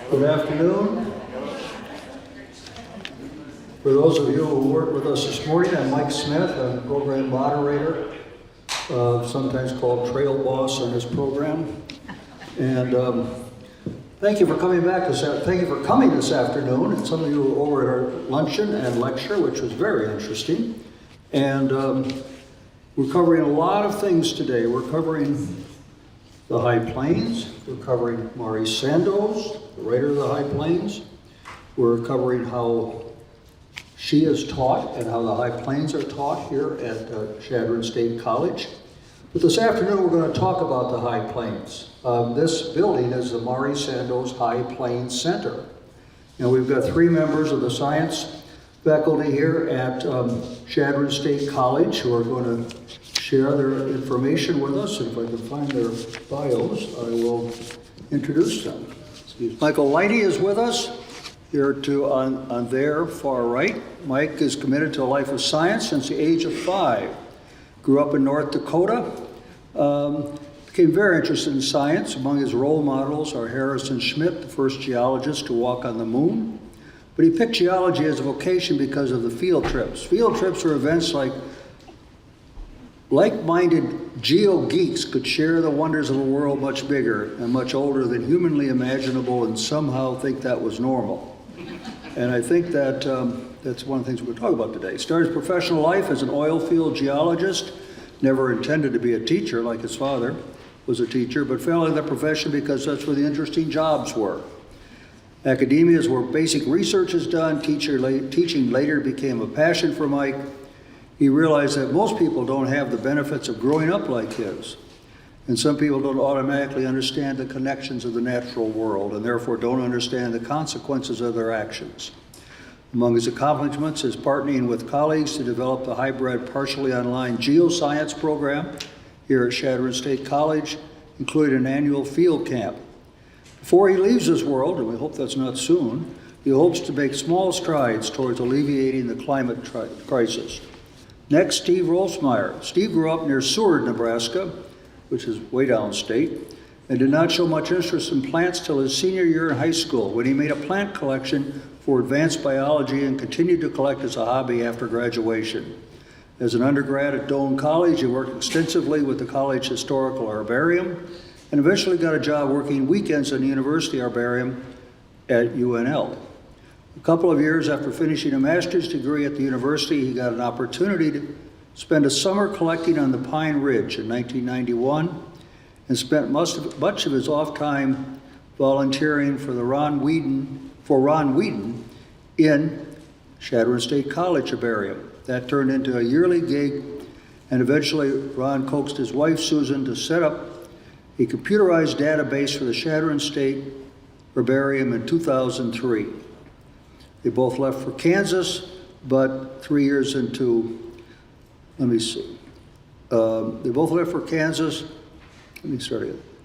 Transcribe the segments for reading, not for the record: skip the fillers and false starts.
Good afternoon. For those of you who work with us this morning, I'm Mike Smith. I'm program moderator, sometimes called trail boss on this program. And thank you for coming back thank you for coming this afternoon. And some of you were over at our luncheon and lecture, which was very interesting. And we're covering a lot of things today. We're covering the High Plains. We're covering Maurice Sandoz, the writer of the High Plains. We're covering how she is taught and how the High Plains are taught here at Chadron State College. But this afternoon we're going to talk about the High Plains. This building is the Maurice Sandoz High Plains Center. And we've got three members of the science faculty here at Chadron State College who are going to share their information with us. And if I can find their bios, I will introduce them. Michael Leidy is with us here on their far right. Mike is committed to a life of science since the age of 5. Grew up in North Dakota. Became very interested in science. Among his role models are Harrison Schmitt, the first geologist to walk on the moon. But he picked geology as a vocation because of the field trips. Field trips are events like-minded geo-geeks could share the wonders of a world much bigger and much older than humanly imaginable and somehow think that was normal. And I think that that's one of the things we're going to talk about today. Started his professional life as an oil field geologist, never intended to be a teacher like his father was a teacher, but fell into that profession because that's where the interesting jobs were. Academia is where basic research is done. Teaching later became a passion for Mike. He realized that most people don't have the benefits of growing up like his. And some people don't automatically understand the connections of the natural world and therefore don't understand the consequences of their actions. Among his accomplishments is partnering with colleagues to develop the hybrid partially online geoscience program here at Chadron State College, including an annual field camp. Before he leaves this world, and we hope that's not soon, he hopes to make small strides towards alleviating the climate crisis. Next, Steve Rolfsmeyer. Steve grew up near Seward, Nebraska, which is way downstate, and did not show much interest in plants till his senior year in high school, when he made a plant collection for advanced biology and continued to collect as a hobby after graduation. As an undergrad at Doane College, he worked extensively with the college historical herbarium and eventually got a job working weekends in the university herbarium at UNL. A couple of years after finishing a master's degree at the university, he got an opportunity to spend a summer collecting on the Pine Ridge in 1991 and spent much of his off time volunteering for Ron Whedon in Chadron State College herbarium. That turned into a yearly gig, and eventually Ron coaxed his wife Susan to set up a computerized database for the Chadron State herbarium in 2003. They both left for Kansas, but 3 years into, They both left for Kansas.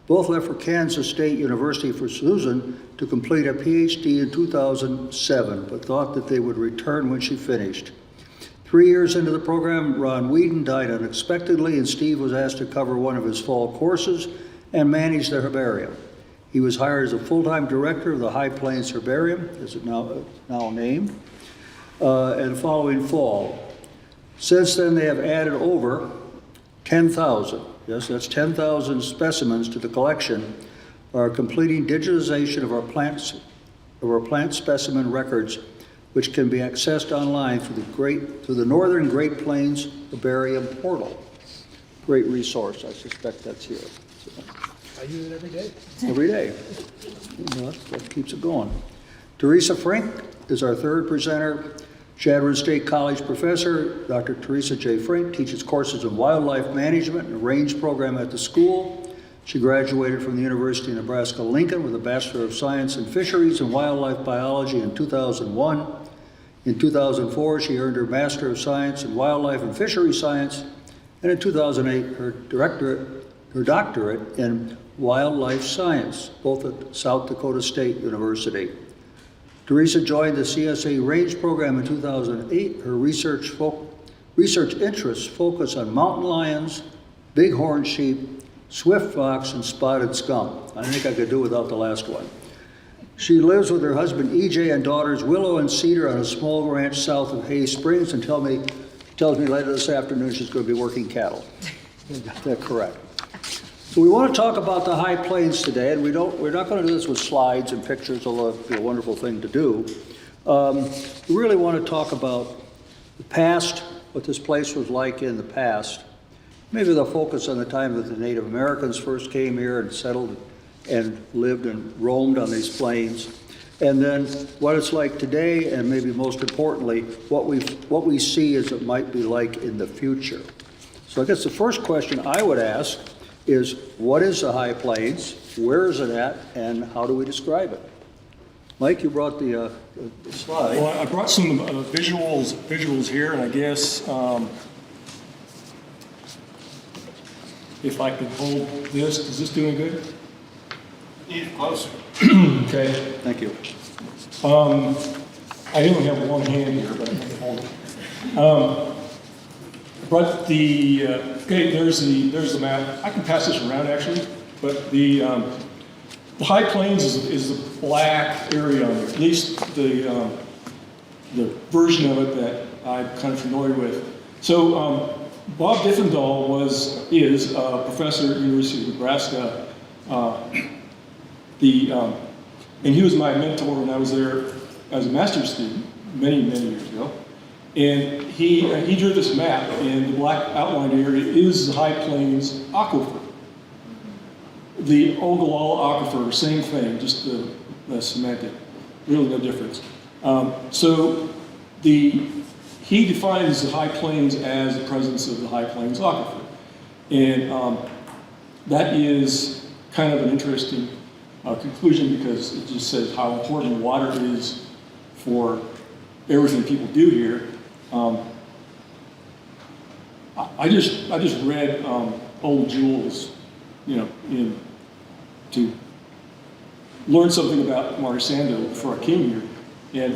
Both left for Kansas State University for Susan to complete a PhD in 2007, but thought that they would return when she finished. 3 years into the program, Ron Whedon died unexpectedly, and Steve was asked to cover one of his fall courses and manage the herbarium. He was hired as a full-time director of the High Plains Herbarium, as it now named, and following fall. Since then, they have added over 10,000, yes, that's 10,000 specimens to the collection, are completing digitization of our plant specimen records, which can be accessed online through the Northern Great Plains Herbarium portal. Great resource, I suspect that's here. So. I use it every day. Every day. That keeps it going. Teresa Frink is our third presenter. Chadron State College professor, Dr. Teresa J. Frink, teaches courses in wildlife management and range program at the school. She graduated from the University of Nebraska-Lincoln with a Bachelor of Science in Fisheries and Wildlife Biology in 2001. In 2004, she earned her Master of Science in Wildlife and Fisheries Science, and in 2008, her doctorate in Wildlife Science, both at South Dakota State University. Teresa joined the CSA Range Program in 2008. Her research interests focus on mountain lions, bighorn sheep, swift fox, and spotted skunk. I think I could do without the last one. She lives with her husband EJ and daughters Willow and Cedar on a small ranch south of Hay Springs, and tells me later this afternoon she's going to be working cattle. Got that correct. So we want to talk about the high plains today, and we're not going to do this with slides and pictures, although it'd be a wonderful thing to do. We really want to talk about the past, what this place was like in the past. Maybe they'll focus on the time that the Native Americans first came here and settled and lived and roamed on these plains. And then what it's like today, and maybe most importantly, what we see as it might be like in the future. So I guess the first question I would ask is, what is the High Plains? Where is it at? And how do we describe it? Mike, you brought the slide. Well, I brought some visuals here, and I guess if I could hold this, is this doing good? Need it closer. Okay. Thank you. I only have one hand here, but I can hold it. But okay, there's the map. I can pass this around actually, but the High Plains is the black area on there, at least the version of it that I'm kind of familiar with. So Bob Diffendahl is a professor at the University of Nebraska. And he was my mentor when I was there as a master's student many years ago. And he drew this map, and the black outlined area is the High Plains Aquifer. The Ogallala Aquifer, same thing, just the semantic, really no difference. So he defines the High Plains as the presence of the High Plains Aquifer. And that is kind of an interesting conclusion, because it just says how important water is for everything people do here. I just read old Jules, to learn something about Marsando before I came here, and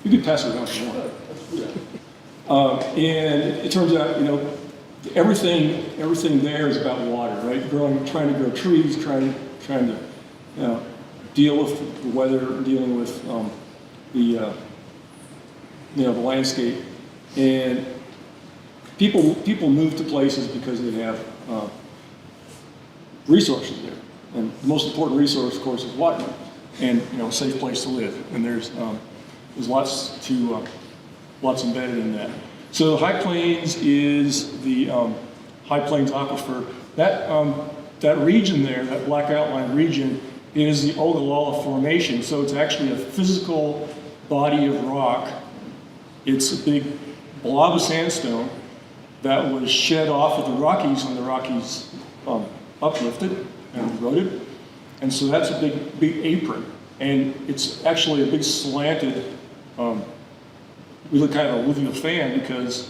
you can pass it around if you want. And it turns out, everything there is about water, right? Trying to grow trees, trying to deal with the weather, dealing with the landscape, and people move to places because they have resources there, and the most important resource, of course, is water, and a safe place to live. And there's lots embedded in that. So the High Plains is the High Plains Aquifer. That region there, that black outline region, is the Ogallala Formation. So it's actually a physical body of rock. It's a big blob of sandstone that was shed off of the Rockies when the Rockies uplifted and eroded. And so that's a big apron. And it's actually a big slanted, we look kind of a alluvial fan, because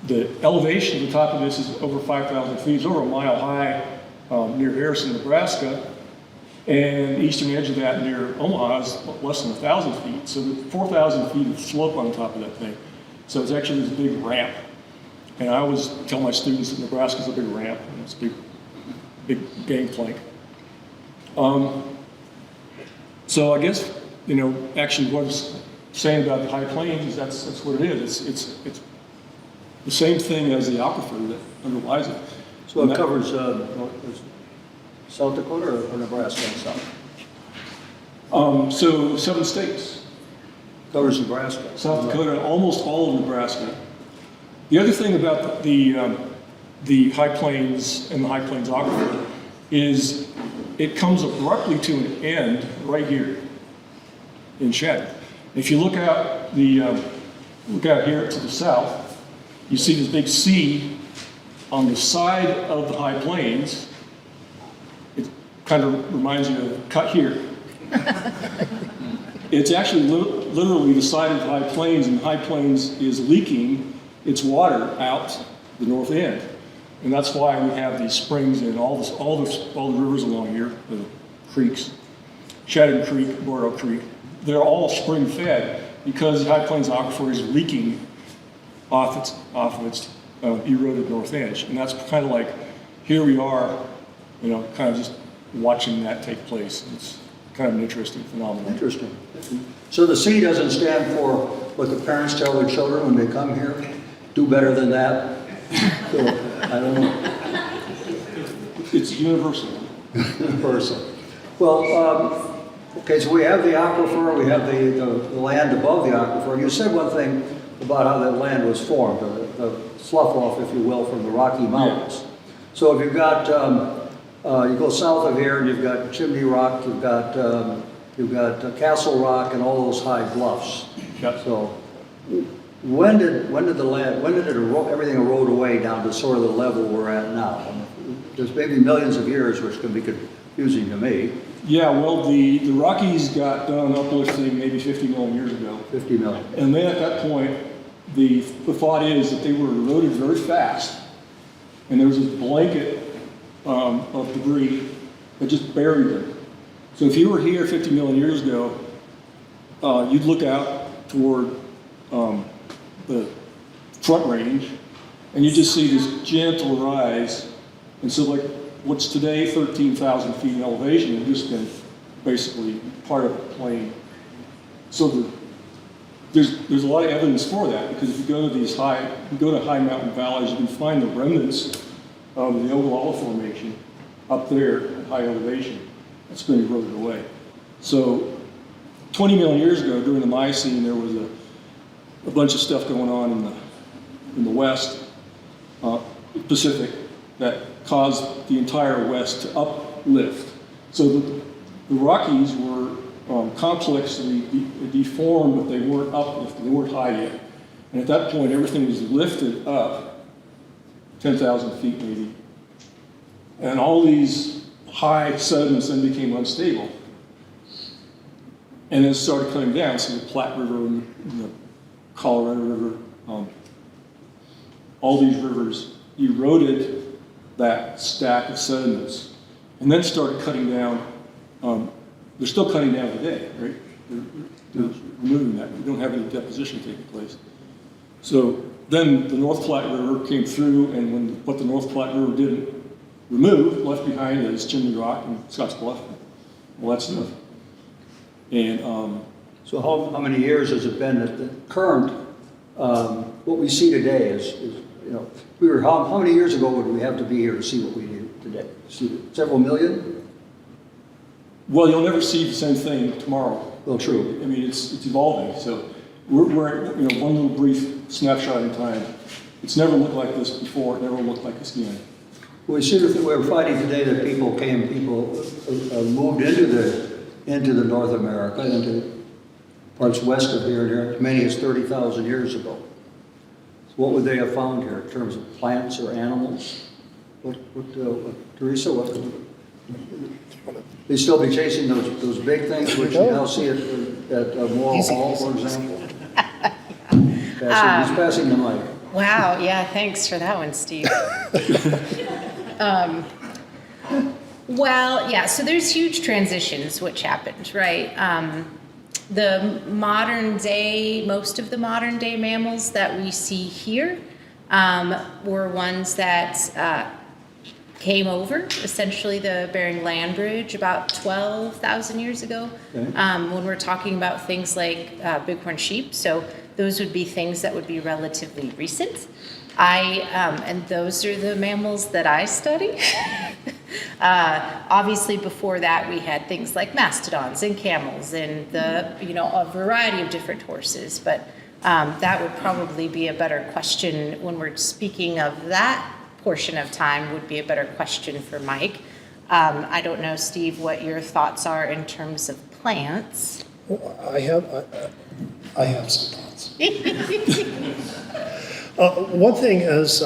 the elevation at the top of this is over 5,000 feet. It's over a mile high near Harrison, Nebraska. And the eastern edge of that near Omaha is less than 1,000 feet. So there's 4,000 feet of slope on top of that thing. So it's actually this big ramp. And I always tell my students that Nebraska's a big ramp, and it's a big gangplank. So I guess, actually what it's saying about the High Plains is that's what it is. It's the same thing as the aquifer that underlies it. So it covers South Dakota or Nebraska and South? So 7 states. Covers Nebraska. South Dakota, almost all of Nebraska. The other thing about the High Plains and the High Plains Aquifer is it comes abruptly to an end right here in Shattuck. If you look out here to the south, you see this big C on the side of the High Plains. It kind of reminds you of cut here. It's actually literally the side of the High Plains, and the High Plains is leaking its water out the north end. And that's why we have these springs and all the rivers along here, the creeks, Shattuck Creek, Bordeaux Creek. They're all spring fed because the High Plains Aquifer is leaking off its eroded north edge. And that's kind of like, here we are, kind of just watching that take place. It's kind of an interesting phenomenon. Interesting. So the C doesn't stand for what the parents tell their children when they come here? Do better than that? So, I don't know. It's universal. Person. Well, okay, so we have the aquifer, we have the land above the aquifer. You said one thing about how that land was formed, the slough off, if you will, from the Rocky Mountains. Yeah. So if you've got, you go south of here and you've got Chimney Rock, you've got Castle Rock and all those high bluffs. Yep. So when did everything erode away down to sort of the level we're at now? There's maybe millions of years, which can be confusing to me. Yeah, well, the Rockies got done uplifting maybe 50 million years ago. 50 million. And then at that point, the thought is that they were eroded very fast. And there was this blanket of debris that just buried them. So if you were here 50 million years ago, you'd look out toward the Front Range, and you just see this gentle rise. And so like what's today 13,000 feet in elevation had just been basically part of the plain. So there's a lot of evidence for that, because if you go to high mountain valleys, you can find the remnants of the Ogallala Formation up there at high elevation. That's been eroded away. So 20 million years ago, during the Miocene, there was a bunch of stuff going on in the west, Pacific, that caused the entire west to uplift. So the Rockies were complexly deformed, but they weren't uplifted, they weren't high yet. And at that point, everything was lifted up 10,000 feet maybe. And all these high sediments then became unstable. And then started coming down. So the Platte River and the Colorado River, all these rivers eroded that stack of sediments and then started cutting down. They're still cutting down today, right? They're removing that. We don't have any deposition taking place. So then the North Platte River came through, and what the North Platte River didn't remove, left behind is Chimney Rock and Scotts Bluff, all that stuff. And So how many years has it been that the current, what we see today is you know, how many years ago would we have to be here to see what we need today? Several million? well, you'll never see the same thing tomorrow. Well, true. I mean, it's evolving. So we're at, one little brief snapshot in time. It's never looked like this before. It never looked like this again. We see that we're finding today that people moved into the North America, into parts west of here, as many as 30,000 years ago. So what would they have found here in terms of plants or animals? Teresa, they still be chasing those big things, which you now see at Moral Hall, for example. He's passing the mic. Wow, yeah, thanks for that one, Steve. Well, yeah, so there's huge transitions which happened, right? The modern day, most of the modern day mammals that we see here were ones that came over, essentially the Bering Land Bridge, about 12,000 years ago, Okay. when we're talking about things like bighorn sheep. So those would be things that would be relatively recent. And those are the mammals that I study. Obviously, before that, we had things like mastodons and camels and a variety of different horses. But that would probably be a better question when we're speaking of that portion of time. Would be a better question for Mike. I don't know, Steve, what your thoughts are in terms of plants. Well, I have some thoughts. One thing is,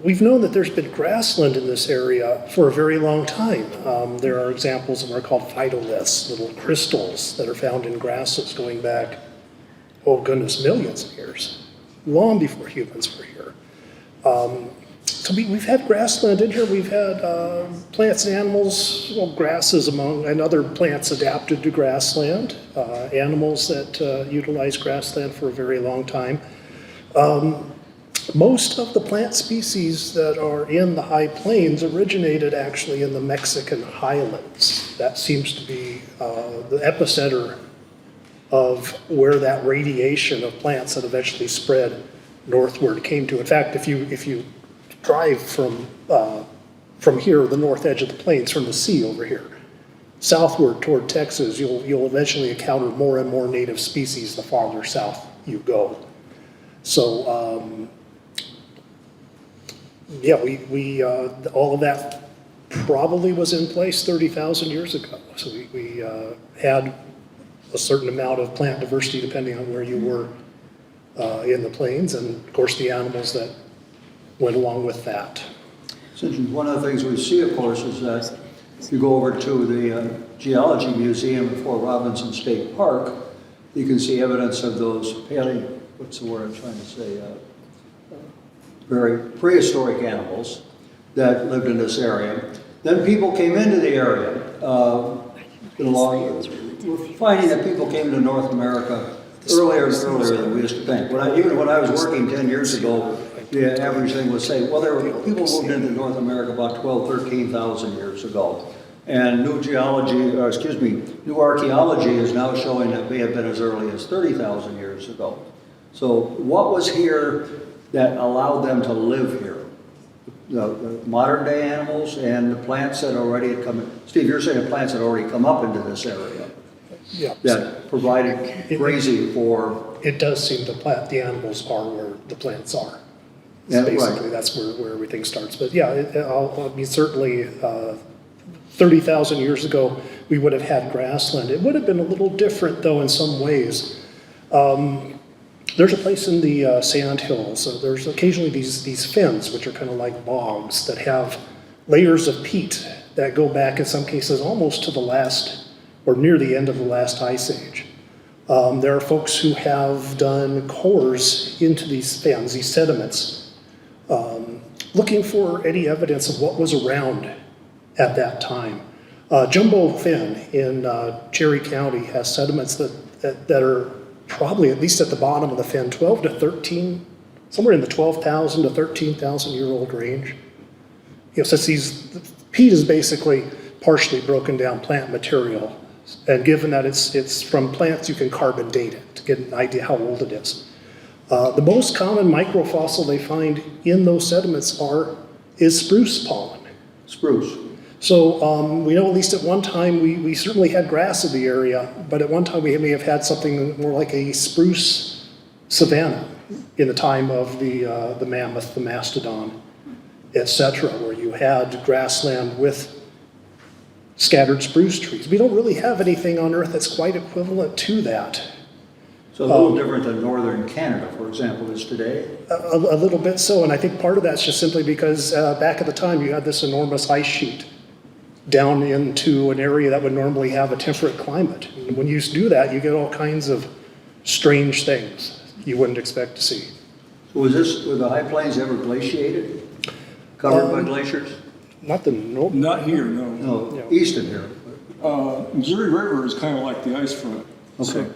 we've known that there's been grassland in this area for a very long time. There are examples of what are called phytoliths, little crystals that are found in grasses going back, oh goodness, millions of years, long before humans were here. So we've had grassland in here. We've had plants and animals, grasses and other plants adapted to grassland, animals that utilize grassland for a very long time. Most of the plant species that are in the high plains originated actually in the Mexican highlands. That seems to be the epicenter of where that radiation of plants that eventually spread northward came to. In fact, if you drive from here, the north edge of the plains, from the sea over here, southward toward Texas, you'll eventually encounter more and more native species the farther south you go. So, yeah, we all of that probably was in place 30,000 years ago. So we had a certain amount of plant diversity depending on where you were in the plains, and of course the animals that went along with that. Since one of the things we see, of course, is that if you go over to the Geology Museum at Fort Robinson State Park, you can see evidence of those what's the word I'm trying to say, very prehistoric animals that lived in this area. Then people came into the area. We're finding that people came to North America earlier and earlier than we used to think. Even when I was working 10 years ago, the average thing was say, well, there were people moved into North America about 12,000, 13,000 years ago. And new archaeology is now showing that may have been as early as 30,000 years ago. So what was here that allowed them to live here? The modern day animals and the plants that already had come in. Steve, you're saying the plants had already come up into this area. Yeah. That provided grazing for. It does seem the animals are where the plants are. Yeah, Basically, right. That's where everything starts. But yeah, I mean, certainly 30,000 years ago, we would have had grassland. It would have been a little different, though, in some ways. There's a place in the sand hills. So there's occasionally these fens, which are kind of like bogs, that have layers of peat that go back, in some cases, almost to the last or near the end of the last ice age. There are folks who have done cores into these fens, these sediments, looking for any evidence of what was around at that time. Jumbo Fen in Cherry County has sediments that are probably, at least at the bottom of the fen, 12 to 13, somewhere in the 12,000 to 13,000 year old range. Since peat is basically partially broken down plant material, and given that it's from plants, you can carbon date it to get an idea how old it is. The most common microfossil they find in those sediments is spruce pollen. Spruce. So we know at least at one time we certainly had grass in the area, but at one time we may have had something more like a spruce savanna in the time of the mammoth, the mastodon, etc., where you had grassland with scattered spruce trees. We don't really have anything on Earth that's quite equivalent to that. So a little different than northern Canada, for example, is today? A little bit so, and I think part of that's just simply because back at the time you had this enormous ice sheet down into an area that would normally have a temperate climate. And when you do that, you get all kinds of strange things you wouldn't expect to see. So were the high plains ever glaciated? Covered by glaciers? Not Not here, no. No, east of here. Missouri River is kind of like the ice front. Okay.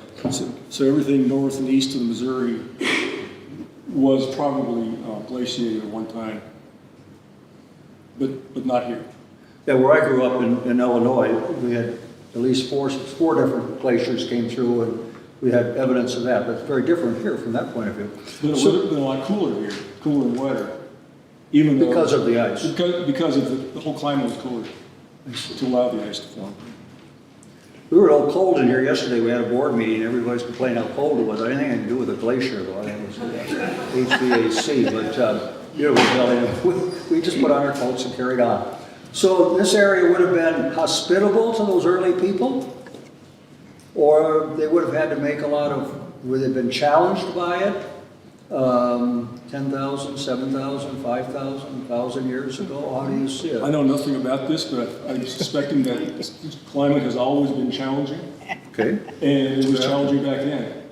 So everything north and east of the Missouri was probably glaciated at one time, but not here. Yeah, where I grew up in Illinois, we had at least four different glaciers came through, and we had evidence of that. But it's very different here from that point of view. But it would have been a lot cooler here, cooler and wetter. Even though, Because of the ice. Because of the whole climate was cooler to allow the ice to form. We were all cold in here yesterday. We had a board meeting. Everybody's complaining how cold it was. Anything I can do with a glacier, though. I think it was HVAC. But we just put on our coats and carried on. So this area would have been hospitable to those early people? Or they would have had to make would they have been challenged by it? 10,000, 7,000, 5,000, 1,000 years ago? How do you see it? I know nothing about this, but I'm suspecting that climate has always been challenging. Okay. And it was challenging back then.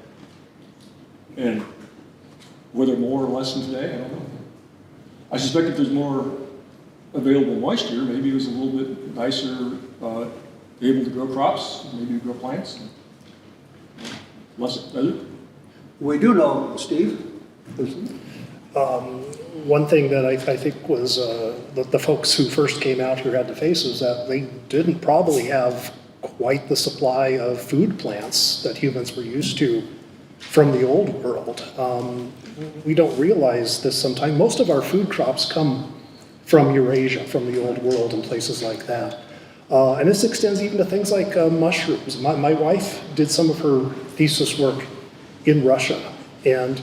And whether more or less than today, I don't know. I suspect if there's more available moisture, maybe it was a little bit nicer, able to grow crops, maybe grow plants. Less desert. We do know, Steve, One thing that I think was the folks who first came out here had to face is that they didn't probably have quite the supply of food plants that humans were used to from the old world. We don't realize this sometimes. Most of our food crops come from Eurasia, from the old world and places like that. And this extends even to things like mushrooms. My wife did some of her thesis work in Russia. And,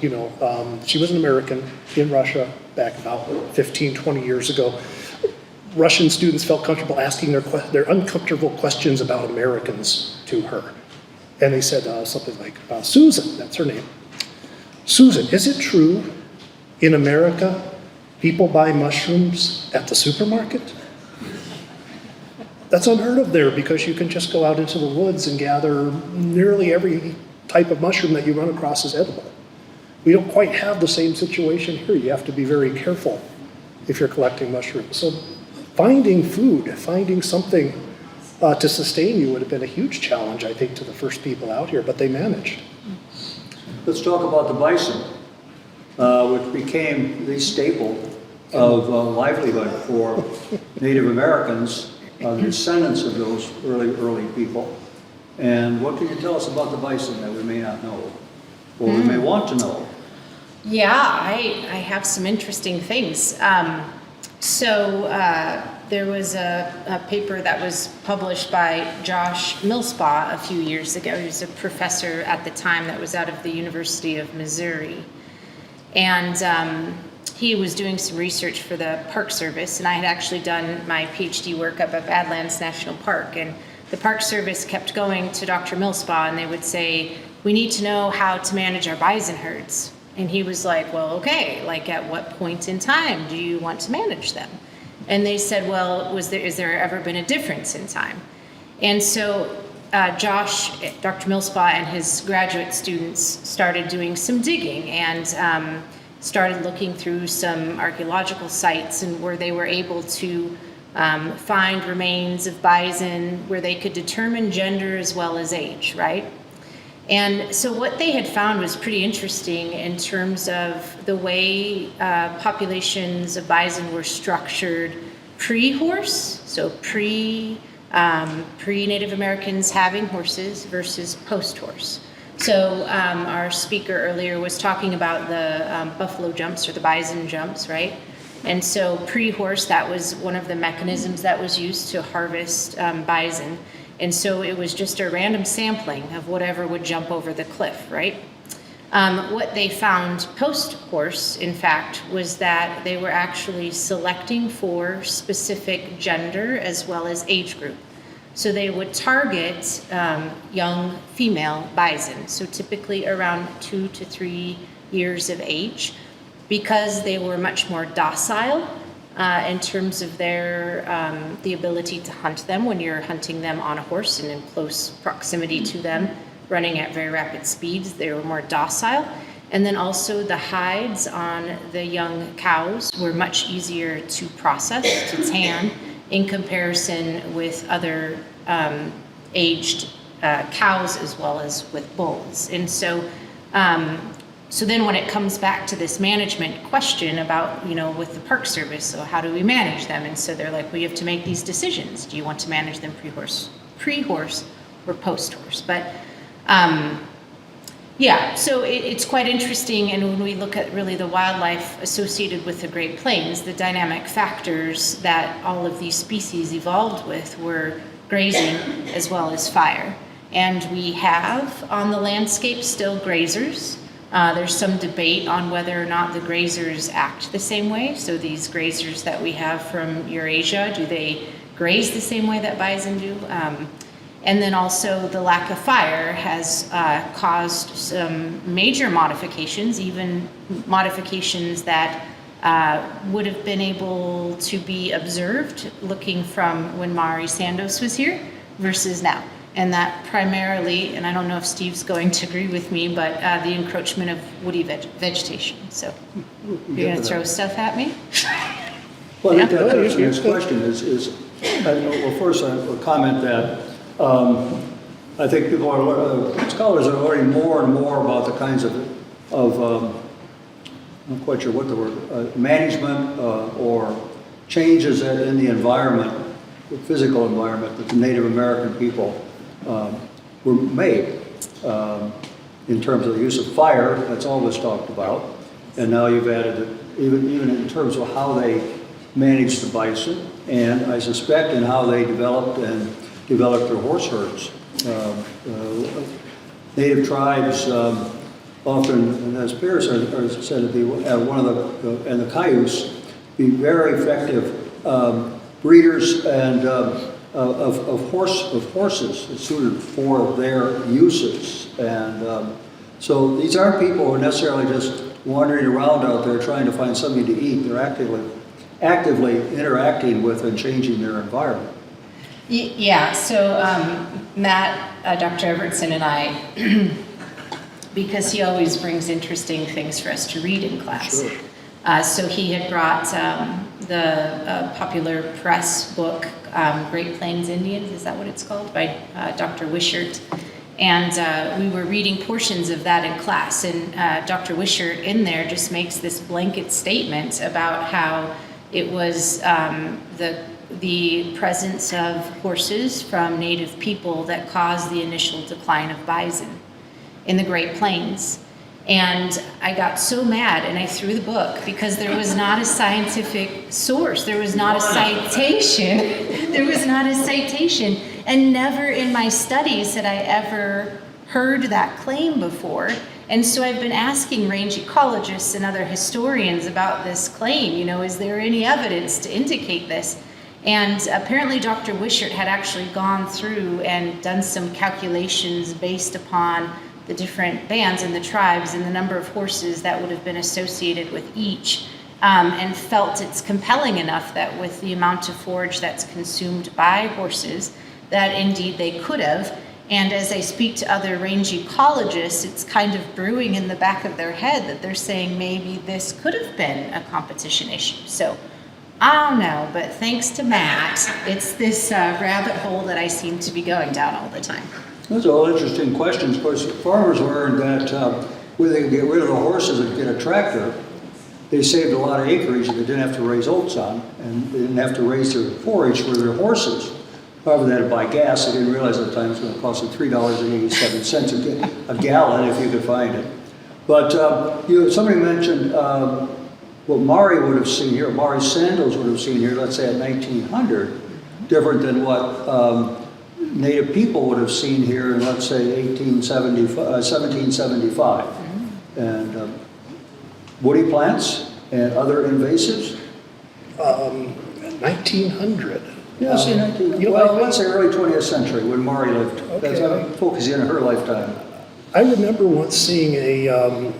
she was an American in Russia back about 15, 20 years ago. Russian students felt comfortable asking their uncomfortable questions about Americans to her. And they said something like, Susan, that's her name. Susan, is it true in America people buy mushrooms at the supermarket? That's unheard of there because you can just go out into the woods and gather nearly every type of mushroom that you run across is edible. We don't quite have the same situation here. You have to be very careful if you're collecting mushrooms. So finding food, finding something to sustain you would have been a huge challenge, I think, to the first people out here, but they managed. Let's talk about the bison, which became the staple of livelihood for Native Americans, the descendants of those early people. And what can you tell us about the bison that we may not know, or we may want to know? Yeah, I have some interesting things. There was a paper that was published by Josh Millspaugh a few years ago. He was a professor at the time that was out of the University of Missouri. And he was doing some research for the Park Service, and I had actually done my PhD work up at Badlands National Park. And the Park Service kept going to Dr. Millspaugh, and they would say, we need to know how to manage our bison herds. And he was like, well, okay, like at what point in time do you want to manage them? And they said, well, is there ever been a difference in time? And so Josh, Dr. Millspaugh, and his graduate students started doing some digging and started looking through some archaeological sites and where they were able to find remains of bison where they could determine gender as well as age, right? And so what they had found was pretty interesting in terms of the way populations of bison were structured pre-horse, so pre-Native Americans having horses versus post-horse. So our speaker earlier was talking about the buffalo jumps or the bison jumps, right? And so pre-horse, that was one of the mechanisms that was used to harvest bison. And so it was just a random sampling of whatever would jump over the cliff, right? What they found post-horse, in fact, was that they were actually selecting for specific gender as well as age group. So they would target young female bison, so typically around 2 to 3 years of age, because they were much more docile in terms of their the ability to hunt them when you're hunting them on a horse and in close proximity to them, running at very rapid speeds. They were more docile. And then also the hides on the young cows were much easier to process, to tan, in comparison with other aged cows as well as with bulls. And so so then when it comes back to this management question about, with the Park Service, so how do we manage them? And so they're like, well, you have to make these decisions. Do you want to manage them pre-horse or post-horse? But so it's quite interesting. And when we look at really the wildlife associated with the Great Plains, the dynamic factors that all of these species evolved with were grazing as well as fire. And we have on the landscape still grazers. There's some debate on whether or not the grazers act the same way. So these grazers that we have from Eurasia, do they graze the same way that bison do? And then also the lack of fire has caused some major modifications, even modifications that would have been able to be observed looking from when Mari Sandos was here versus now. And that primarily, and I don't know if Steve's going to agree with me, but the encroachment of woody vegetation. So you're going to throw stuff at me? Well, I think that his question is well, first I will comment that I think people scholars are learning more and more about the kinds of I'm not quite sure what the word, management or changes in the environment, the physical environment that the Native American people were made. In terms of the use of fire, that's always talked about. And now you've added it, even in terms of how they managed the bison, and I suspect in how they developed their horse herds. Native tribes often, and as Pierce are said to be one of and the Cayuse, be very effective breeders and of horses suited for their uses. And so these aren't people who are necessarily just wandering around out there trying to find something to eat. They're actively interacting with and changing their environment. Yeah, so Matt, Dr. Evertson and I, because he always brings interesting things for us to read in class. Sure. So he had brought the popular press book, Great Plains Indians, is that what it's called, by Dr. Wishart. And we were reading portions of that in class, and Dr. Wishart in there just makes this blanket statement about how it was the presence of horses from native people that caused the initial decline of bison in the Great Plains. And I got so mad and I threw the book because there was not a scientific source. There was not a citation. There was not a citation. And never in my studies had I ever heard that claim before. And so I've been asking range ecologists and other historians about this claim. You know, is there any evidence to indicate this? And apparently Dr. Wishart had actually gone through and done some calculations based upon the different bands and the tribes and the number of horses that would have been associated with each, and felt it's compelling enough that with the amount of forage that's consumed by horses, that indeed they could have. And as I speak to other range ecologists, it's kind of brewing in the back of their head that they're saying maybe this could have been a competition issue. So I don't know, but thanks to Matt, it's this rabbit hole that I seem to be going down all the time. Those are all interesting questions. Of course, farmers learned that where they could get rid of the horses and get a tractor, they saved a lot of acreage that they didn't have to raise oats on, and they didn't have to raise their forage for their horses. However, they had to buy gas. They didn't realize at the time it was going to cost them $3.87 a gallon if you could find it. But somebody mentioned what Maury would have seen here, Maury Sandals would have seen here, let's say at 1900, different than what Native people would have seen here in, let's say, 1775. And woody plants and other invasives? 1900. Yeah, say 1900. Well, let's say early 20th century when Maury lived. Okay. I'm focusing on her lifetime. I remember once seeing a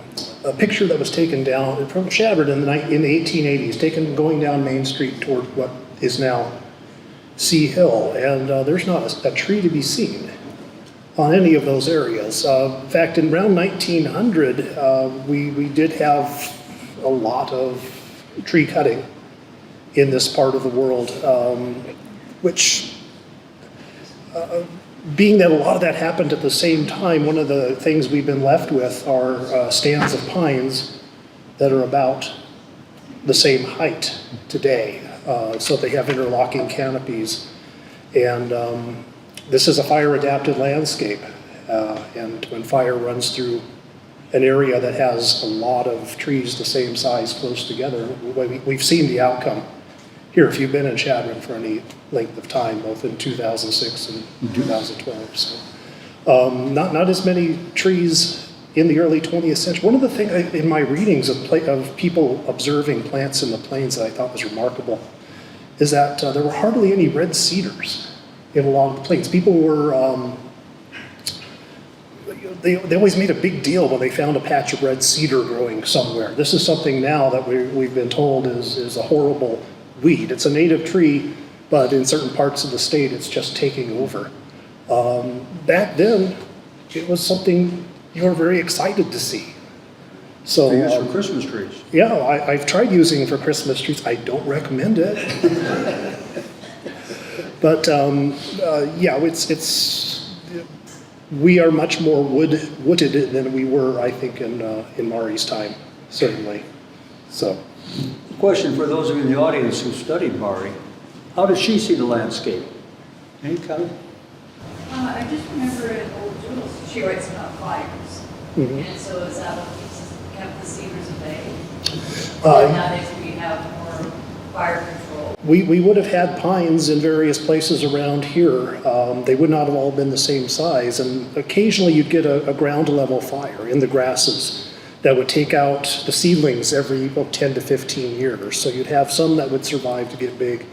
picture that was taken down from Shadford in the 1880s, taken going down Main Street toward what is now Sea Hill, and there's not a tree to be seen on any of those areas. In fact, in around 1900, we did have a lot of tree cutting in this part of the world, which, being that a lot of that happened at the same time, one of the things we've been left with are stands of pines that are about the same height today. So they have interlocking canopies. And this is a fire-adapted landscape. And when fire runs through an area that has a lot of trees the same size close together, we've seen the outcome here if you've been in Shadford for any length of time, both in 2006 and 2012. So not as many trees in the early 20th century. One of the things in my readings of people observing plants in the plains that I thought was remarkable is that there were hardly any red cedars along the plains. People were, they always made a big deal when they found a patch of red cedar growing somewhere. This is something now that we've been told is a horrible weed. It's a native tree, but in certain parts of the state it's just taking over. Back then, it was something you were very excited to see. So They use for Christmas trees. yeah, I've tried using it for Christmas trees. I don't recommend it. But yeah, we are much more wooded than we were, I think, in Maury's time, certainly. So, Question for those of you in the audience who studied Mari. How does she see the landscape? Any comment? I just remember in Old Jules, she writes about fires. Mhm. And so is that what kept the cedars at bay? Uh, And nowadays we have more fire control. we would have had pines in various places around here. They would not have all been the same size, and occasionally you'd get a ground level fire in the grasses that would take out the seedlings every 10 to 15 years. So you'd have some that would survive to get big,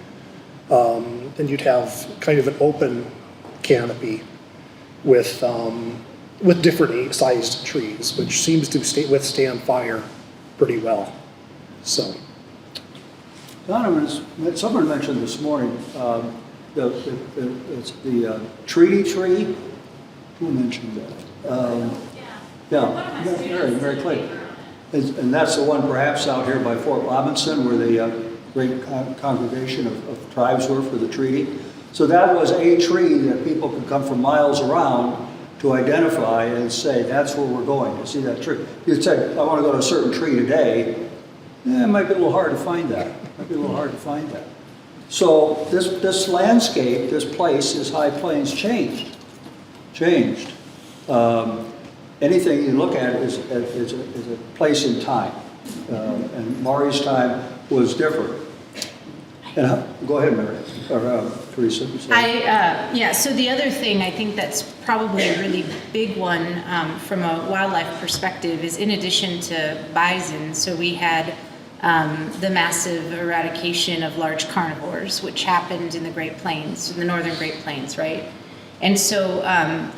and you'd have kind of an open canopy with different sized trees, which seems to withstand fire pretty well. So. Donovan, someone mentioned this morning, it's the treaty tree. Who mentioned that? Yeah, Mary Clay. And that's the one perhaps out here by Fort Robinson where the great congregation of tribes were for the treaty. So that was a tree that people could come from miles around to identify and say, that's where we're going. You see that tree? You'd say, I want to go to a certain tree today. It might be a little hard to find that. So this landscape, this place, this high plains changed. Anything you look at is a place in time. And Mari's time was different. And go ahead, Mary, or Teresa. So the other thing I think that's probably a really big one from a wildlife perspective is in addition to bison, so we had the massive eradication of large carnivores, which happened in the Great Plains, in the northern Great Plains, right? And so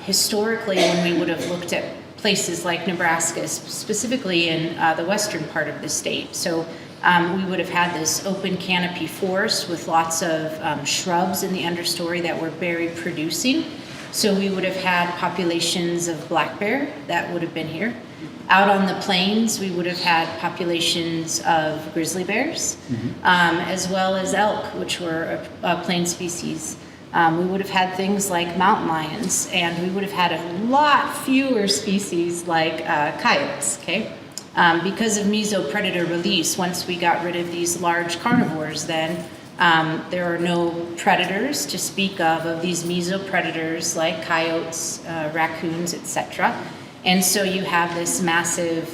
historically, when we would have looked at places like Nebraska, specifically in the western part of the state, so we would have had this open canopy forest with lots of shrubs in the understory that were berry producing. So we would have had populations of black bear that would have been here. Out on the plains, we would have had populations of grizzly bears, as well as elk, which were a plain species. We would have had things like mountain lions, and we would have had a lot fewer species like coyotes, okay? Because of mesopredator release, once we got rid of these large carnivores, then there are no predators to speak of these mesopredators like coyotes, raccoons, etc. And so you have this massive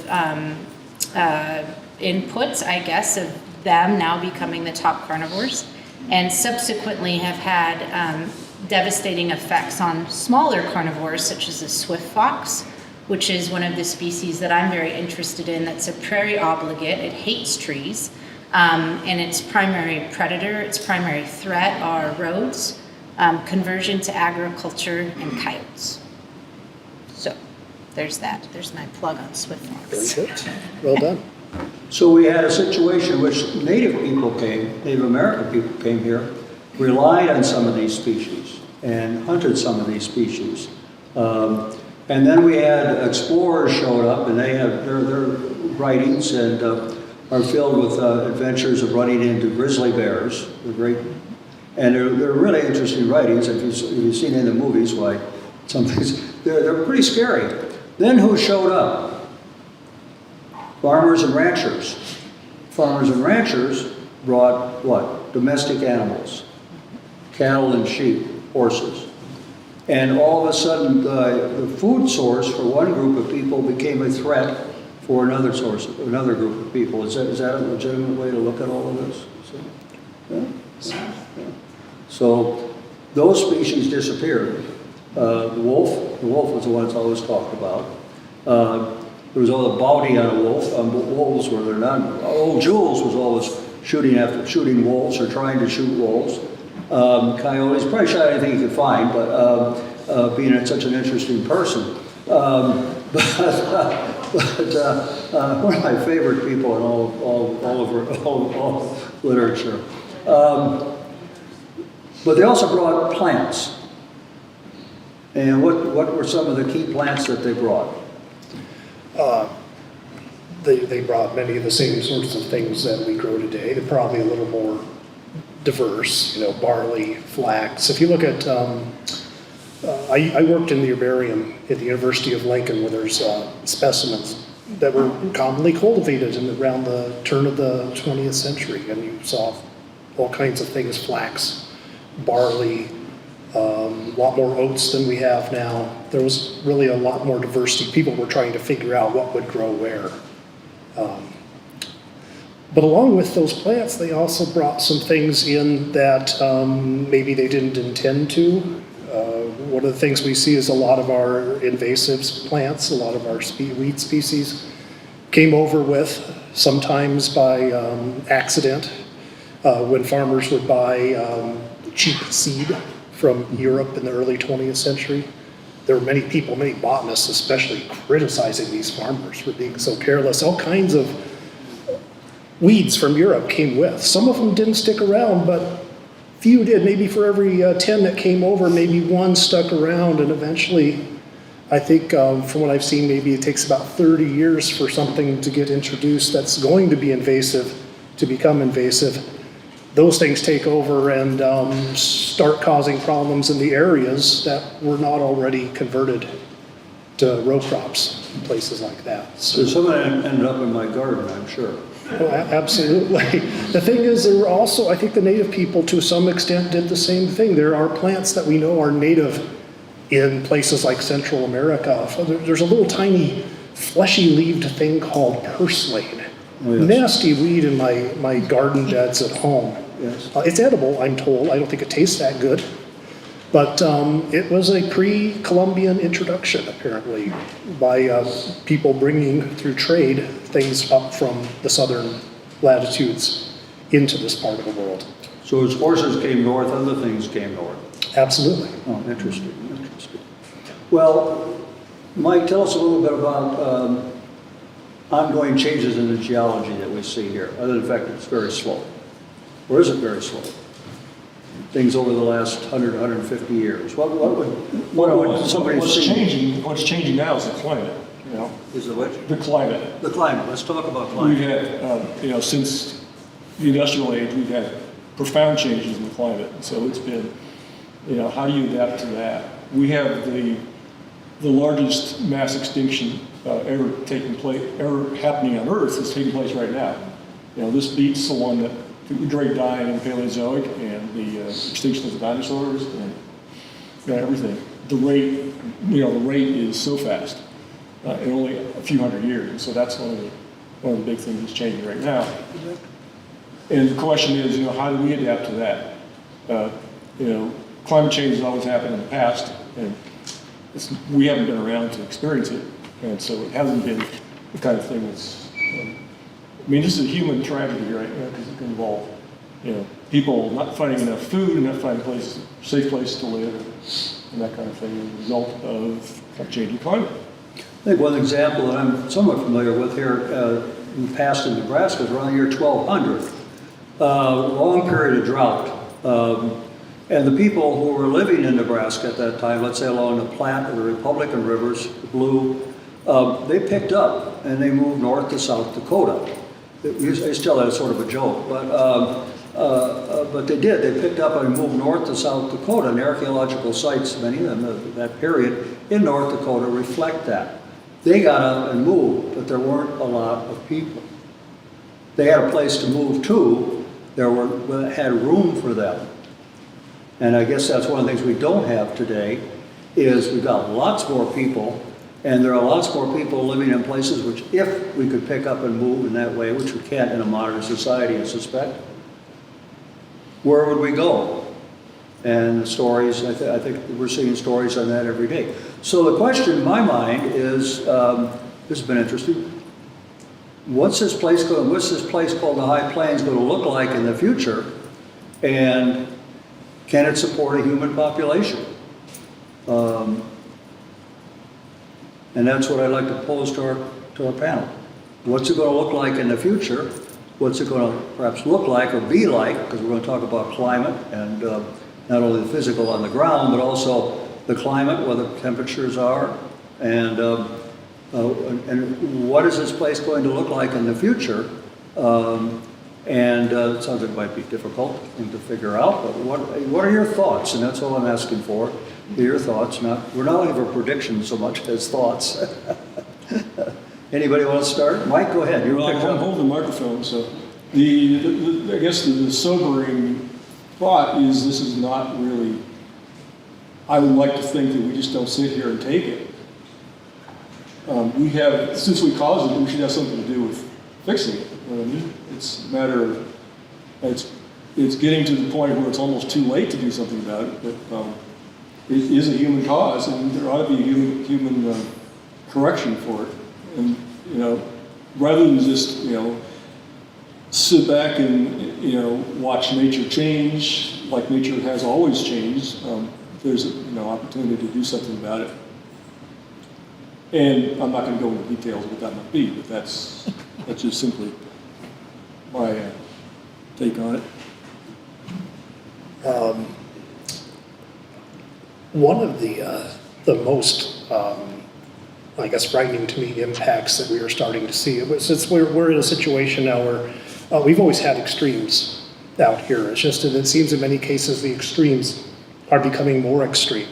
input, I guess, of them now becoming the top carnivores, and subsequently have had devastating effects on smaller carnivores such as the swift fox, which is one of the species that I'm very interested in. That's a prairie obligate. It hates trees. And its primary predator, its primary threat are roads, conversion to agriculture, and coyotes. So there's that. There's my plug on swift fox. very good. Well done. So we had a situation in which Native American people came here, relied on some of these species, and hunted some of these species. And then we had explorers showed up, and they have their writings and are filled with adventures of running into grizzly bears. They're great, and they're really interesting writings. If you've seen any of the movies, why some things they're pretty scary. Then who showed up? Farmers and ranchers. Farmers and ranchers brought what? Domestic animals, cattle and sheep, horses. And all of a sudden, the food source for one group of people became a threat for another group of people. Is that a legitimate way to look at all of this? Yeah. So those species disappeared. The wolf was the one that's always talked about. There was all the bounty on a wolf. Wolves were there none. Old Jules was always shooting wolves or trying to shoot wolves. Coyotes, probably shot anything he could find, but being such an interesting person. But one of my favorite people in all literature. But they also brought plants. And what were some of the key plants that they brought? They brought many of the same sorts of things that we grow today. They're probably a little more diverse, barley, flax. If you look at, I worked in the herbarium at the University of Lincoln where there's specimens that were commonly cultivated around the turn of the 20th century. And you saw all kinds of things, flax, barley, a lot more oats than we have now. There was really a lot more diversity. People were trying to figure out what would grow where. But along with those plants, they also brought some things in that maybe they didn't intend to. One of the things we see is a lot of our invasive plants, a lot of our weed species came over with, sometimes by accident, when farmers would buy cheap seed from Europe in the early 20th century. There were many people, many botanists especially, criticizing these farmers for being so careless. All kinds of weeds from Europe came with. Some of them didn't stick around, but few did. Maybe for every 10 that came over, maybe one stuck around, and eventually, I think from what I've seen, maybe it takes about 30 years for something to get introduced that's going to be invasive to become invasive. Those things take over and start causing problems in the areas that were not already converted to row crops in places like that. So some of that ended up in my garden, I'm sure. Oh, absolutely. The thing is, there were also, I think the native people to some extent did the same thing. There are plants that we know are native in places like Central America. There's a little tiny fleshy-leaved thing called purslane. Oh, yes. Nasty weed in my garden beds at home. Yes. It's edible, I'm told. I don't think it tastes that good. But it was a pre-Columbian introduction, apparently, by people bringing through trade things up from the southern latitudes into this part of the world. So as horses came north, other things came north. Absolutely. Oh, interesting, interesting. Well, Mike, tell us a little bit about ongoing changes in the geology that we see here, other than the fact that it's very slow. Or is it very slow? Things over the last 100, 150 years. What would somebody see? What's changing now is the climate, you know, Is the what? the climate. The climate. Let's talk about We've climate. had, you know, since the industrial age, we've had profound changes in the climate. So it's been, you know, how do you adapt to that? We have the largest mass extinction ever happening on Earth is taking place right now. You know, this beats the one that the great dying in Paleozoic and the extinction of the dinosaurs and you know, everything. The rate is so fast in only a few hundred years. And so that's one of the big things that's changing right now. And the question is, you know, how do we adapt to that? You know, climate change has always happened in the past, and we haven't been around to experience it, and so it hasn't been the kind of thing that's. I mean, this is a human tragedy, right? Because it can involve, you know, people not finding enough food and not finding safe places to live, and that kind of thing as a result of changing climate. I think one example that I'm somewhat familiar with here in the past in Nebraska is around the year 1200. Long period of drought. And the people who were living in Nebraska at that time, let's say along the Platte or the Republican rivers, the Blue, they picked up and they moved north to South Dakota. They still had sort of a joke, but they did. They picked up and moved north to South Dakota, and archaeological sites, many of them, that period in North Dakota reflect that. They got up and moved, but there weren't a lot of people. They had a place to move to. Had room for them. And I guess that's one of the things we don't have today, is we've got lots more people, and there are lots more people living in places which, if we could pick up and move in that way, which we can't in a modern society, I suspect, where would we go? And the stories, I think we're seeing stories on that every day. So the question in my mind is, this has been interesting, what's this place called the High Plains going to look like in the future? And can it support a human population? And that's what I'd like to pose to our panel. What's it going to look like in the future? What's it going to perhaps look like or be like? Because we're going to talk about climate and not only the physical on the ground, but also the climate, what the temperatures are, and what is this place going to look like in the future? It sounds like it might be a difficult thing to figure out, but what are your thoughts? And that's all I'm asking for, your thoughts. We're not looking for predictions so much as thoughts. Anybody want to start? Mike, go ahead. You're Well, picked I'm up. holding the microphone, so I guess the sobering thought is this is not really, I would like to think that we just don't sit here and take it. We have, since we caused it, we should have something to do with fixing it. You know what I mean? It's a matter of, it's getting to the point where it's almost too late to do something about it, but it is a human cause, and there ought to be a human correction for it. And, you know, rather than just, you know, sit back and, you know, watch nature change like nature has always changed, there's a, you know, opportunity to do something about it. And I'm not going to go into details of what that might be, but that's just simply my take on it. One of the most, I guess, frightening to me impacts that we are starting to see, since we're in a situation now where we've always had extremes out here. It's just that it seems in many cases the extremes are becoming more extreme.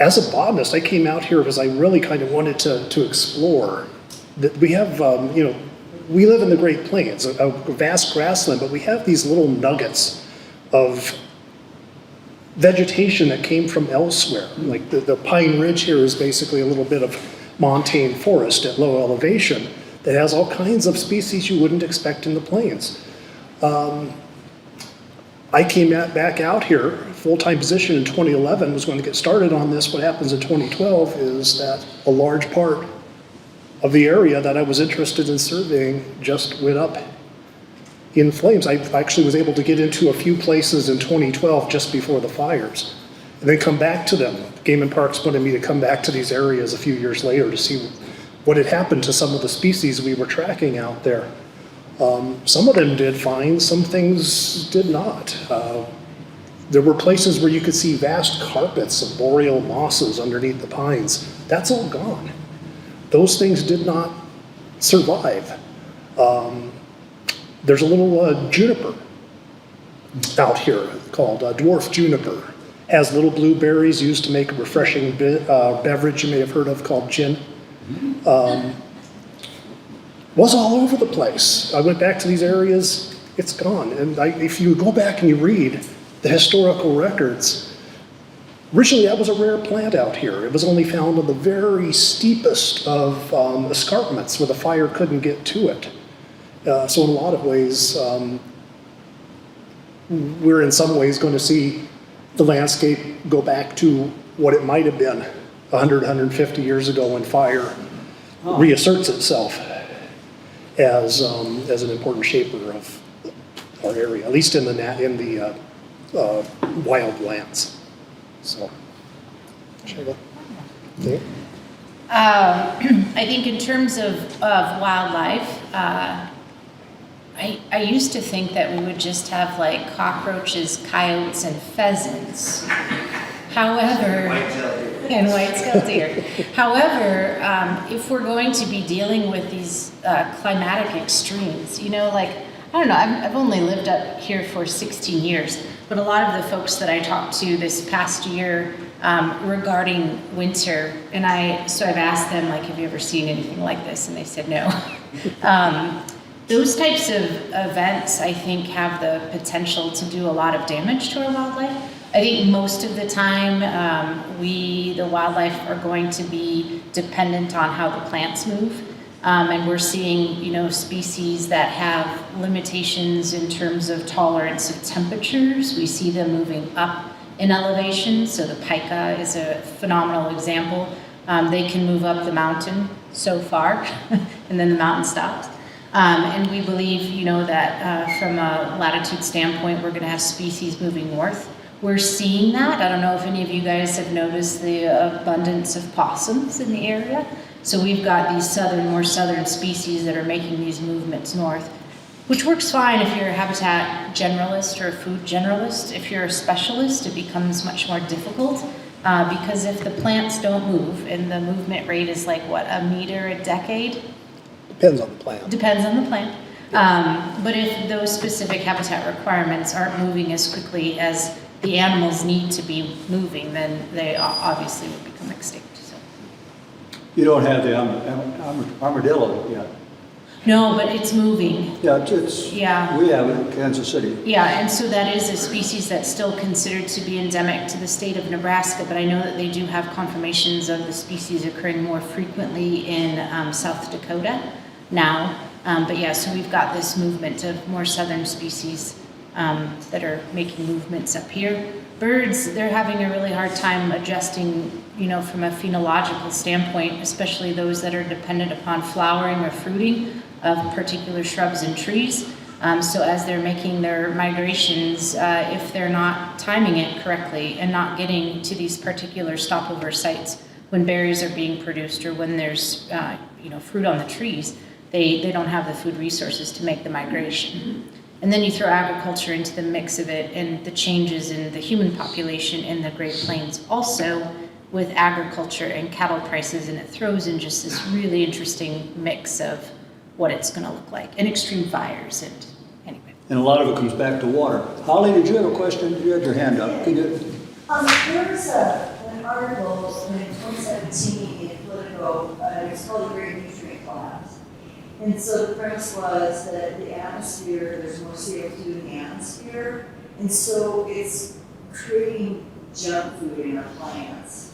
As a botanist, I came out here because I really kind of wanted to explore that we have, you know, we live in the Great Plains, a vast grassland, but we have these little nuggets of vegetation that came from elsewhere. Like the Pine Ridge here is basically a little bit of montane forest at low elevation that has all kinds of species you wouldn't expect in the plains. I came back out here, full-time position in 2011, was going to get started on this. What happens in 2012 is that a large part of the area that I was interested in surveying just went up in flames. I actually was able to get into a few places in 2012 just before the fires, and then come back to them. Game and Parks wanted me to come back to these areas a few years later to see what had happened to some of the species we were tracking out there. Some of them did fine, some things did not. There were places where you could see vast carpets of boreal mosses underneath the pines. That's all gone. Those things did not survive. There's a little juniper out here called dwarf juniper. Has little blueberries used to make a refreshing beverage you may have heard of called gin. Was all over the place. I went back to these areas, it's gone. And if you go back and you read the historical records, originally that was a rare plant out here. It was only found on the very steepest of escarpments where the fire couldn't get to it. So in a lot of ways, we're in some ways going to see the landscape go back to what it might have been 100, 150 years ago when fire reasserts itself as an important shaper of our area, at least in the wild lands. So, should I go? Yeah. I think in terms of wildlife, I used to think that we would just have like cockroaches, coyotes, and pheasants. However, and white-tailed deer. However, if we're going to be dealing with these climatic extremes, you know, like, I don't know, I've only lived up here for 16 years, but a lot of the folks that I talked to this past year regarding winter, and so I've asked them, like, have you ever seen anything like this? And they said no. Those types of events, I think, have the potential to do a lot of damage to our wildlife. I think most of the time, the wildlife, are going to be dependent on how the plants move. And we're seeing, you know, species that have limitations in terms of tolerance of temperatures. We see them moving up in elevation. So the pika is a phenomenal example. They can move up the mountain so far, and then the mountain stops. And we believe, you know, that from a latitude standpoint, we're going to have species moving north. We're seeing that. I don't know if any of you guys have noticed the abundance of possums in the area. So we've got these more southern species that are making these movements north, which works fine if you're a habitat generalist or a food generalist. If you're a specialist, it becomes much more difficult because if the plants don't move, and the movement rate is like, what, a meter a decade? Depends on the plant. Depends on the plant. But if those specific habitat requirements aren't moving as quickly as the animals need to be moving, then they obviously would become extinct. So. You don't have the armadillo yet. No, but it's moving. Yeah, it's, Yeah. we have it in Kansas City. Yeah, and so that is a species that's still considered to be endemic to the state of Nebraska, but I know that they do have confirmations of the species occurring more frequently in South Dakota now. But yeah, so we've got this movement of more southern species that are making movements up here. Birds, they're having a really hard time adjusting, from a phenological standpoint, especially those that are dependent upon flowering or fruiting of particular shrubs and trees. So as they're making their migrations, if they're not timing it correctly and not getting to these particular stopover sites when berries are being produced or when there's, fruit on the trees, they don't have the food resources to make the migration. And then you throw agriculture into the mix of it and the changes in the human population in the Great Plains also with agriculture and cattle prices, and it throws in just this really interesting mix of what it's going to look like, and extreme fires, and anyway. And a lot of it comes back to water. Holly, did you have a question? You had your hand up. Can you? There was an article in 2017 in Politico, it's called the Great Nutrient Collapse. And so the premise was that the atmosphere, there's more CO2 in the atmosphere, and so it's creating junk food in our plants.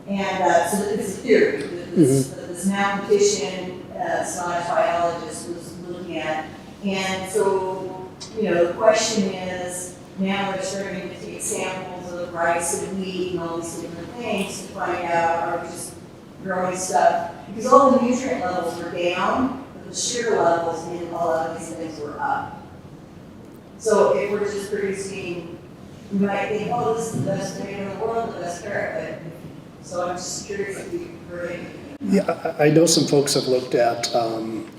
And so it's a theory that this mathematician / biologist was looking at. And so, the question is, now they're starting to take samples of rice and wheat and all these different things to find out, are we just growing stuff? Because all the nutrient levels were down, but the sugar levels in all of these things were up. So if we're just producing, you might think, oh, this is the best tomato in the world, the best carrot, but so I'm just curious if you've heard anything. Yeah, I know some folks have looked at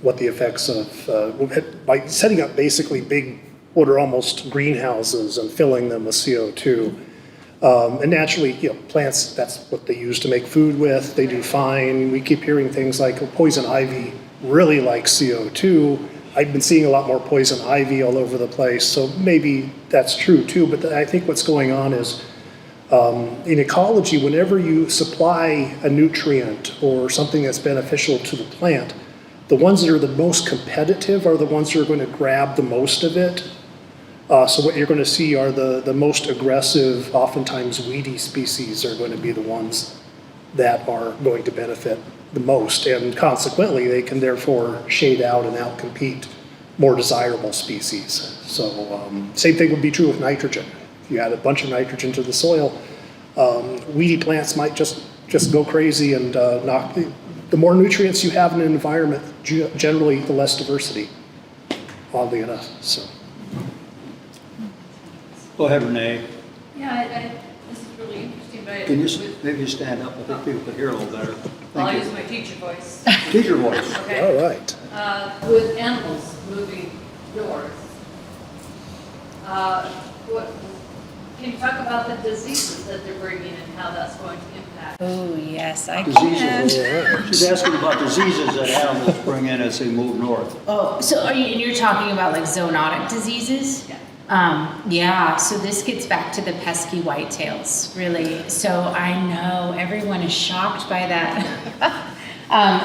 what the effects of, by setting up basically big, what are almost greenhouses and filling them with CO2. And naturally, plants, that's what they use to make food with. They do fine. We keep hearing things like poison ivy really likes CO2. I've been seeing a lot more poison ivy all over the place, so maybe that's true too. But I think what's going on is in ecology, whenever you supply a nutrient or something that's beneficial to the plant, the ones that are the most competitive are the ones that are going to grab the most of it. So what you're going to see are the most aggressive, oftentimes weedy species are going to be the ones that are going to benefit the most. And consequently, they can therefore shade out and outcompete more desirable species. So same thing would be true with nitrogen. If you add a bunch of nitrogen to the soil, weedy plants might just go crazy and knock the more nutrients you have in an environment, generally the less diversity, oddly enough. So. Go ahead, Renee. Yeah, this is really interesting, but. Can you maybe stand up? I think people can hear a little better. I'll Thank use you. my teacher voice. Teacher voice. Okay. All right. With animals moving north, can you talk about the diseases that they're bringing and how that's going to impact? Oh, yes, I can. Diseases. She's asking about diseases that animals bring in as they move north. Oh, so you're talking about like zoonotic diseases? Yeah, so this gets back to the pesky whitetails, really. So I know everyone is shocked by that.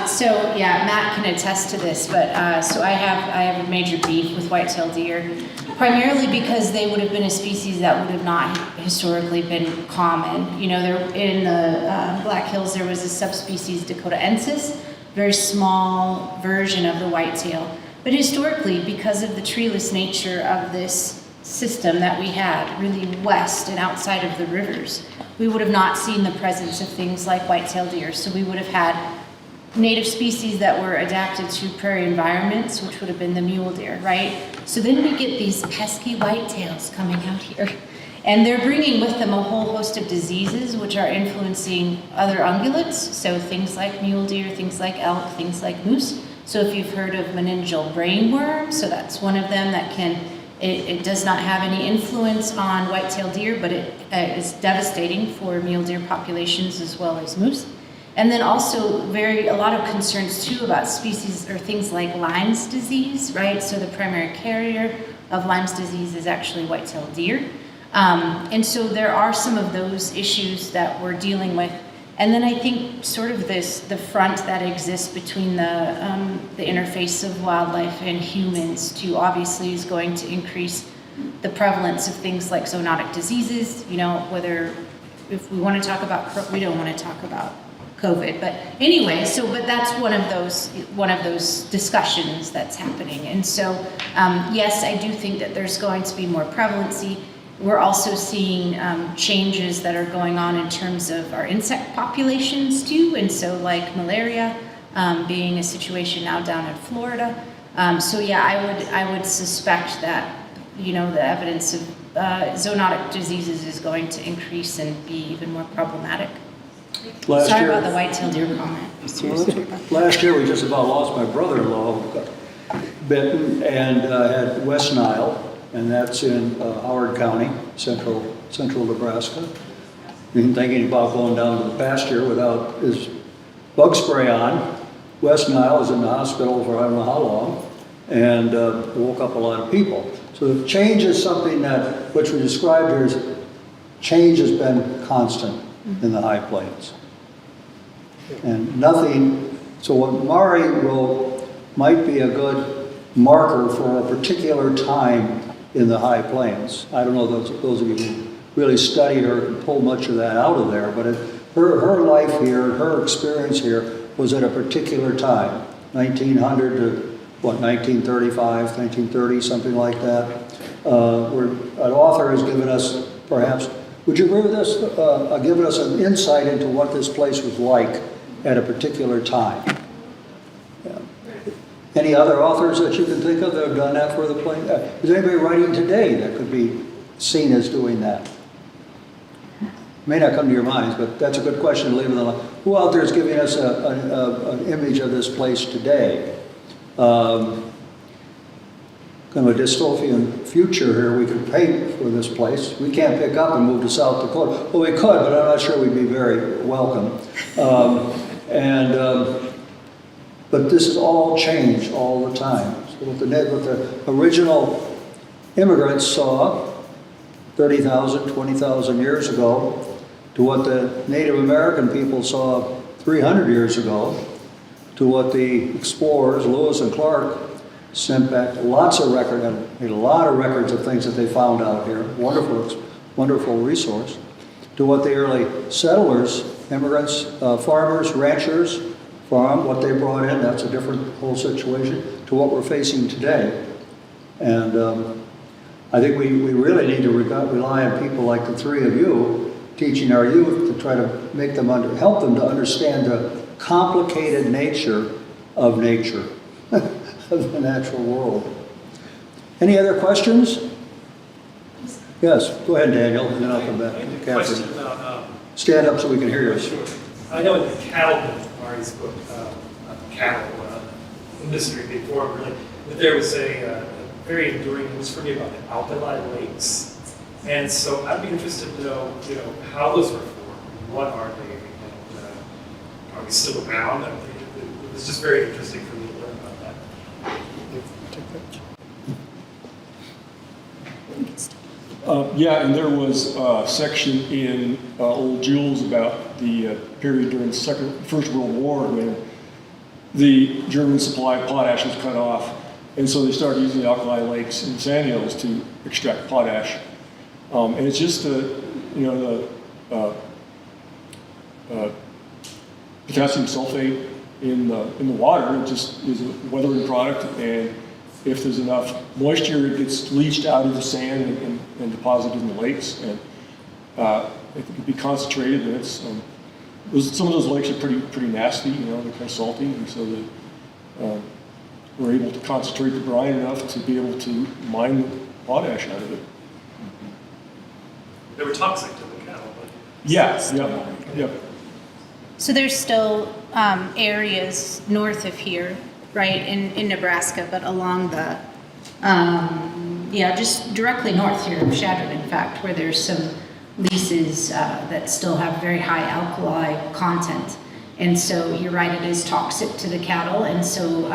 So yeah, Matt can attest to this, but so I have a major beef with white-tailed deer, primarily because they would have been a species that would have not historically been common. There in the Black Hills there was a subspecies Dakotaensis, very small version of the whitetail, but historically, because of the treeless nature of this system that we had really west and outside of the rivers, we would have not seen the presence of things like white-tailed deer. So we would have had native species that were adapted to prairie environments, which would have been the mule deer, right? So then we get these pesky whitetails coming out here, and they're bringing with them a whole host of diseases which are influencing other ungulates, so things like mule deer, things like elk, things like moose. So if you've heard of meningeal brainworm, so that's one of them that it does not have any influence on white-tailed deer, but it is devastating for mule deer populations as well as moose. And then also a lot of concerns too about species or things like Lyme's disease, right? So the primary carrier of Lyme's disease is actually white-tailed deer. And so there are some of those issues that we're dealing with. And then I think sort of the front that exists between the interface of wildlife and humans too, obviously is going to increase the prevalence of things like zoonotic diseases, whether, if we want to talk about, we don't want to talk about COVID, but anyway, but that's one of those discussions that's happening. And so, yes, I do think that there's going to be more prevalency. We're also seeing changes that are going on in terms of our insect populations too, and so like malaria being a situation now down in Florida. So yeah, I would suspect that the evidence of zoonotic diseases is going to increase and be even more problematic. Sorry about the white-tailed deer comment. Last year, we just about lost my brother-in-law who got bitten and had West Nile, and that's in Howard County, central Nebraska. Been thinking about going down to the pasture without his bug spray on. West Nile was in the hospital for I don't know how long, and woke up a lot of people. So the change is something which we described here as change has been constant in the high plains. And nothing, so what Mari wrote might be a good marker for a particular time in the high plains. I don't know those of you who really studied her can pull much of that out of there, but her life here, her experience here was at a particular time, 1900 to 1935, 1930, something like that. Where an author has given us, perhaps, would you agree with this? Given us an insight into what this place was like at a particular time. Yeah. Any other authors that you can think of that have done that for the plain? Is anybody writing today that could be seen as doing that? May not come to your minds, but that's a good question to leave in the line. Who out there is giving us an image of this place today? Kind of a dystopian future here we could paint for this place. We can't pick up and move to South Dakota. Well, we could, but I'm not sure we'd be very welcome. But this is all change all the time. So what the original immigrants saw 30,000, 20,000 years ago to what the Native American people saw 300 years ago to what the explorers, Lewis and Clark, sent back lots of records, made a lot of records of things that they found out here. Wonderful resource. To what the early settlers, immigrants, farmers, ranchers, farm, what they brought in, that's a different whole situation, to what we're facing today. And I think we really need to rely on people like the three of you teaching our youth to try to make them help them to understand the complicated nature of nature. Of the natural world. Any other questions? Yes, go ahead, Daniel, and then I'll come back. Question about, stand up so we can hear you. sure. I know in the Cattleman, Mari's book, Cattle industry before, really, that there was a very enduring, it was for me about the alkali lakes. And so I'd be interested to know, how those were formed. What are they? And, are we still around? It was just very interesting for me to learn about that. Yeah, and there was a section in Old Jules about the period during the First World War when the German supply of potash was cut off, and so they started using the alkali lakes and sand hills to extract potash. And it's just the potassium sulfate in the water. It just is a weathering product, and if there's enough moisture, it gets leached out of the sand and deposited in the lakes, and it can be concentrated. And it's some of those lakes are pretty nasty. They're kind of salty, and so we're able to concentrate the brine enough to be able to mine the potash out of it. They were toxic to the cattle, but Yeah. So there's still areas north of here, right, in Nebraska, but along the, just directly north here of Shadron, in fact, where there's some leases that still have very high alkali content. And so you're right, it is toxic to the cattle, and so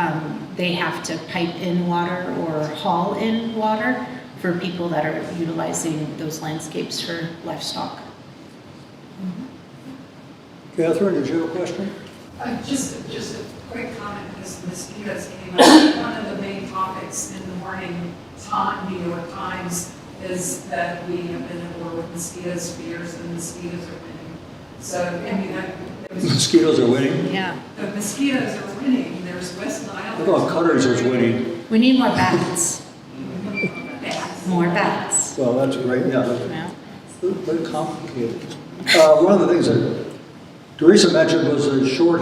they have to pipe in water or haul in water for people that are utilizing those landscapes for livestock. Catherine, did you have a question? Just a quick comment, because mosquitoes came up. One of the main topics in the morning New York Times is that we have been at war with mosquitoes for years, and mosquitoes are winning. So, I mean, Mosquitoes are winning. Yeah. the mosquitoes are winning. There's West Nile. I thought cutters was winning. We need more bats. Bats. More bats. Well, that's great, yeah. That's Yeah. very complicated. One of the things that Teresa mentioned was the short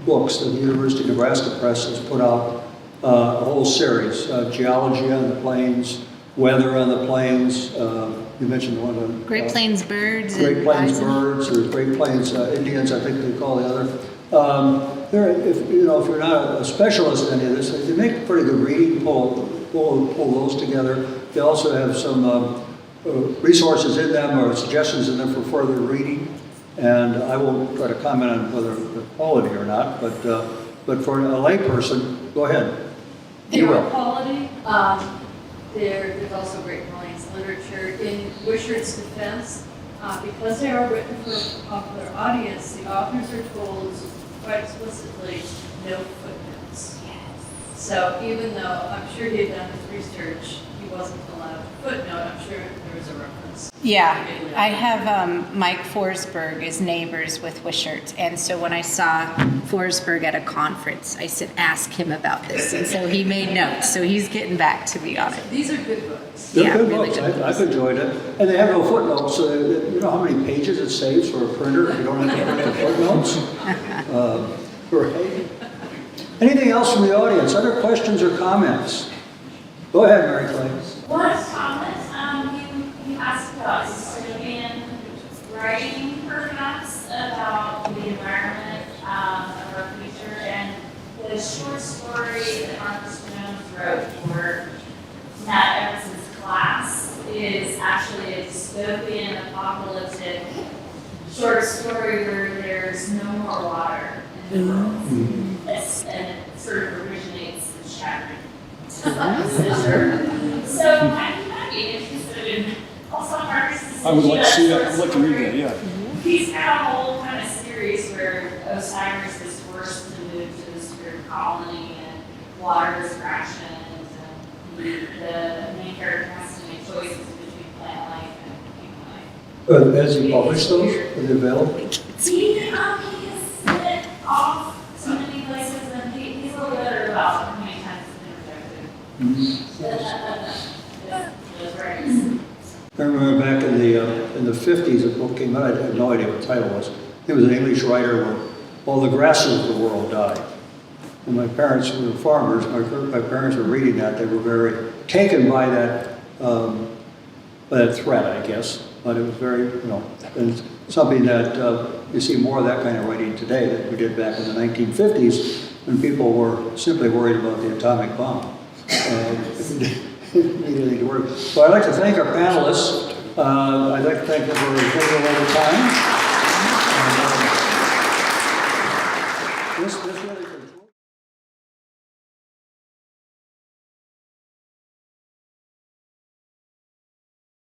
books that the University of Nebraska Press has put out, a whole series, geology on the plains, weather on the plains. You mentioned the one on Great Plains birds. Great and Plains bison. birds, or Great Plains Indians, I think they call the other. If you're not a specialist in any of this, they make pretty good reading. Pull those together. They also have some resources in them or suggestions in them for further reading. And I won't try to comment on whether they're quality or not, but for a layperson, go ahead. You Their will. quality, there's also Great Plains literature. In Wishart's defense, because they are written for a popular audience, the authors are told quite explicitly, no footnotes. So even though I'm sure he had done his research, he wasn't allowed a footnote, I'm sure there was a reference. Yeah, I have Mike Forsberg is neighbors with Wishart, and so when I saw Forsberg at a conference, I said, ask him about this, and so he made notes, so he's getting back to me on it. These are good books. They're Yeah, good really books. good I've enjoyed it. And they have no footnotes, so you know how many pages it saves for a printer if you don't have to print the footnotes? Right. Anything else from the audience? Other questions or comments? Go ahead, Mary Clay. One comment, you asked about dystopian writing perhaps about the environment of our future, and the short story that Marcus Jones wrote for Matt Evans's class is actually a dystopian, apocalyptic short story where there's no more water in the world. And it sort of originates in Shattering. So I'd be interested in also Marcus's. I would like to see that. I'd like to read that, yeah. He's got a whole kind of series where Osiris is forced to move to this weird colony and water is rationed, and the main character has to make choices between plant life and human life. Has he published those? Are they available? He has split off so many places, and he's a little bitter about how many times it's been rejected. Those writings. I remember back in the 50s, a book came out. I had no idea what the title was. It was an English writer where all the grasses of the world died. And my parents were farmers. My parents were reading that. They were very taken by that threat, I guess. But it was very, and it's something that you see more of that kind of writing today than we did back in the 1950s when people were simply worried about the atomic bomb. Need anything to worry. So I'd like to thank our panelists. I'd like to thank them for taking a little time. This really